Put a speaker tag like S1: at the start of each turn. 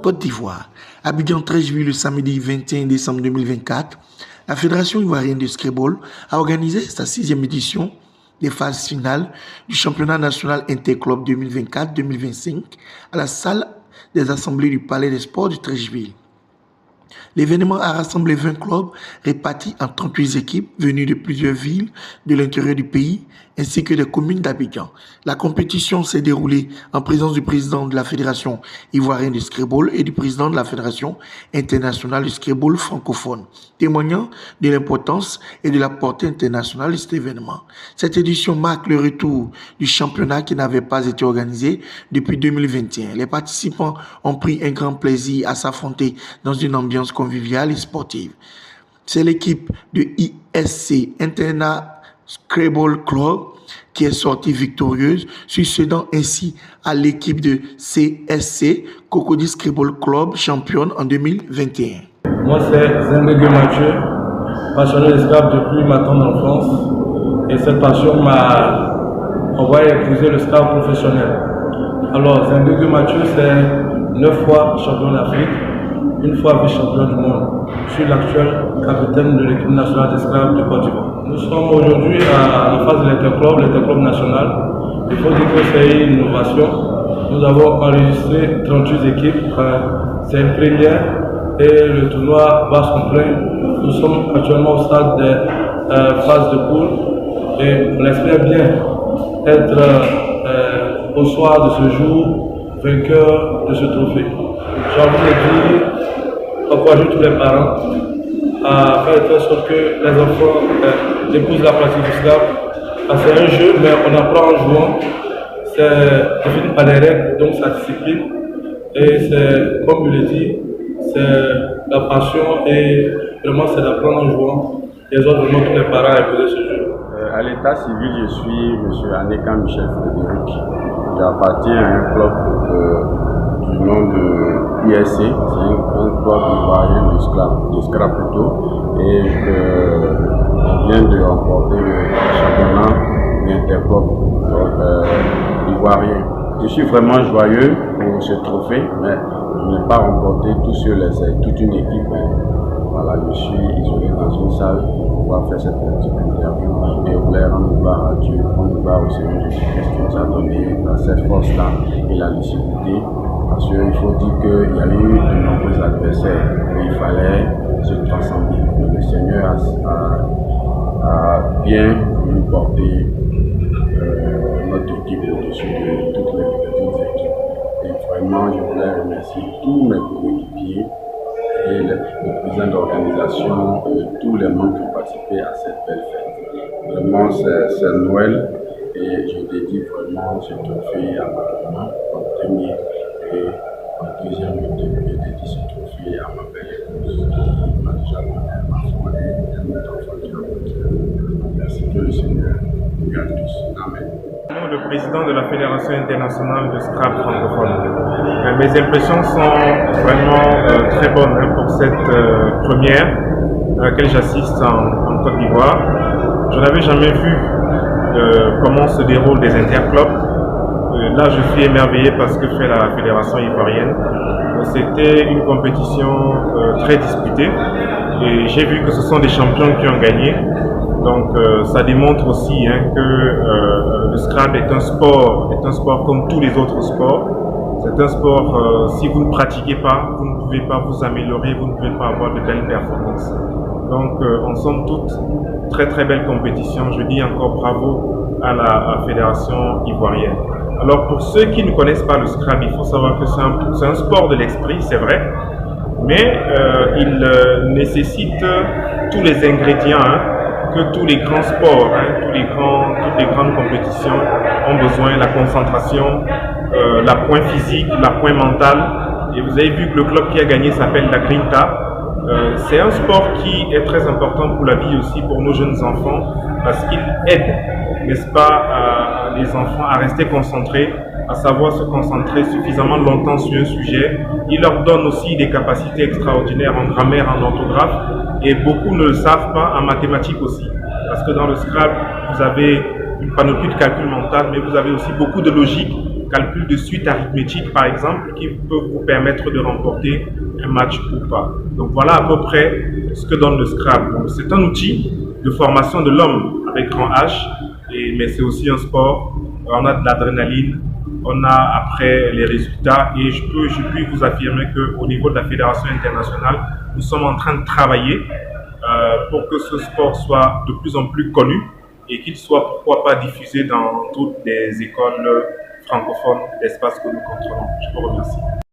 S1: Côte d'Ivoire. Abidjan 13 juillet, le samedi 21 décembre 2024, la Fédération ivoirienne de Scrabble a organisé sa 6e édition des phases finales du championnat national interclub 2024-2025 à la salle des assemblées du Palais des Sports du 13 juillet. L'événement a rassemblé 20 clubs répartis en 38 équipes venues de plusieurs villes de l'intérieur du pays ainsi que des communes d'Abidjan. La compétition s'est déroulée en présence du président de la Fédération ivoirienne de Scrabble et du président de la Fédération internationale de Scrabble francophone, témoignant de l'importance et de la portée internationale de cet événement. Cette édition marque le retour du championnat qui n'avait pas été organisé depuis 2021. Les participants ont pris un grand plaisir à s'affronter dans une ambiance conviviale et sportive. C'est l'équipe de ISC Interna Scrabble Club qui est sortie victorieuse, succédant ainsi à l'équipe de CSC Cocody Scrabble Club championne en 2021.
S2: Moi c'est Zendege Mathieu, passionné de Scrabble depuis ma tendre enfance, et cette passion m'a envoyé épouser le Scrabble professionnel. Alors Zendege Mathieu c'est 9 fois champion d'Afrique, une fois vice-champion du monde. Je suis l'actuel capitaine de l'équipe nationale d'esclaves de Côte d'Ivoire. Nous sommes aujourd'hui à la phase de l'interclub national. Il faut dire que c'est une innovation. Nous avons enregistré 38 équipes. C'est une première et le tournoi va se conclure. Nous sommes actuellement au stade des phases de poule et on espère bien être au soir de ce jour vainqueur de ce trophée. J'ai envie de dire encourager tous les parents à faire en sorte que les enfants épousent la pratique du Scrabble. C'est un jeu, mais on apprend en jouant. C'est défini par les règles, donc sa discipline. Et c'est, comme je l'ai dit, c'est la passion et vraiment c'est d'apprendre en jouant. Les autres, vraiment tous les parents à épouser ce jeu.
S3: À l'état civil, je suis M. Aneka Michel Frédéric. J'appartiens à un club du nom de ISC, c'est un club ivoirien de Scrabble plutôt, et je viens de remporter le championnat d'interclub ivoirien. Je suis vraiment joyeux pour ce trophée, mais je n'ai pas remporté tout seul, c'est toute une équipe. Voilà, je suis isolé dans une salle pour pouvoir faire cette petite interview et voulais rendre gloire à Dieu, rendre gloire au Seigneur Jésus-Christ qui nous a donné cette force-là et la lucidité. Parce qu'il faut dire qu'il y a eu de nombreux adversaires où il fallait se transcender. Le Seigneur a bien nous porter notre équipe au-dessus de toutes les petites équipes. Et vraiment, je voulais remercier tous mes coéquipiers et le président d'organisation, tous les membres qui ont participé à cette belle fête. Vraiment, c'est Noël et je dédie vraiment ce trophée à ma maman en premier. Et en deuxième, je dédie ce trophée à ma belle épouse qui m'a déjà donné ma foi et un autre enfant qui a voté. Merci que le Seigneur nous garde tous. Amen.
S4: Le président de la Fédération internationale de Scrabble francophone. Mes impressions sont vraiment très bonnes pour cette première à laquelle j'assiste en Côte d'Ivoire. Je n'avais jamais vu comment se déroulent des interclubs. Là, je suis émerveillé par ce que fait la Fédération ivoirienne. C'était une compétition très disputée et j'ai vu que ce sont des champions qui ont gagné. Donc ça démontre aussi que le Scrabble est un sport comme tous les autres sports. C'est un sport, si vous ne pratiquez pas, vous ne pouvez pas vous améliorer, vous ne pouvez pas avoir de belles performances. Donc en somme toute, très très belle compétition. Je dis encore bravo à la Fédération ivoirienne. Alors pour ceux qui ne connaissent pas le Scrabble, il faut savoir que c'est un sport de l'esprit, c'est vrai, mais il nécessite tous les ingrédients que tous les grands sports, toutes les grandes compétitions ont besoin, la concentration, l'appoint physique, l'appoint mental. Et vous avez vu que le club qui a gagné s'appelle la Grinta. C'est un sport qui est très important pour la vie aussi, pour nos jeunes enfants, parce qu'il aide, n'est-ce pas, les enfants à rester concentrés, à savoir se concentrer suffisamment longtemps sur un sujet. Il leur donne aussi des capacités extraordinaires en grammaire, en orthographe, et beaucoup ne le savent pas en mathématiques aussi. Parce que dans le Scrabble, vous avez une panoplie de calcul mental, mais vous avez aussi beaucoup de logique calcul de suite arithmétique, par exemple, qui peut vous permettre de remporter un match ou pas. Donc voilà à peu près ce que donne le Scrabble. C'est un outil de formation de l'homme avec grand H, mais c'est aussi un sport. On a de l'adrénaline, on a après les résultats et je puis vous affirmer qu'au niveau de la Fédération internationale, nous sommes en train de travailler pour que ce sport soit de plus en plus connu et qu'il soit pourquoi pas diffusé dans toutes les écoles francophones d'espace que nous contrôlons. Je vous remercie.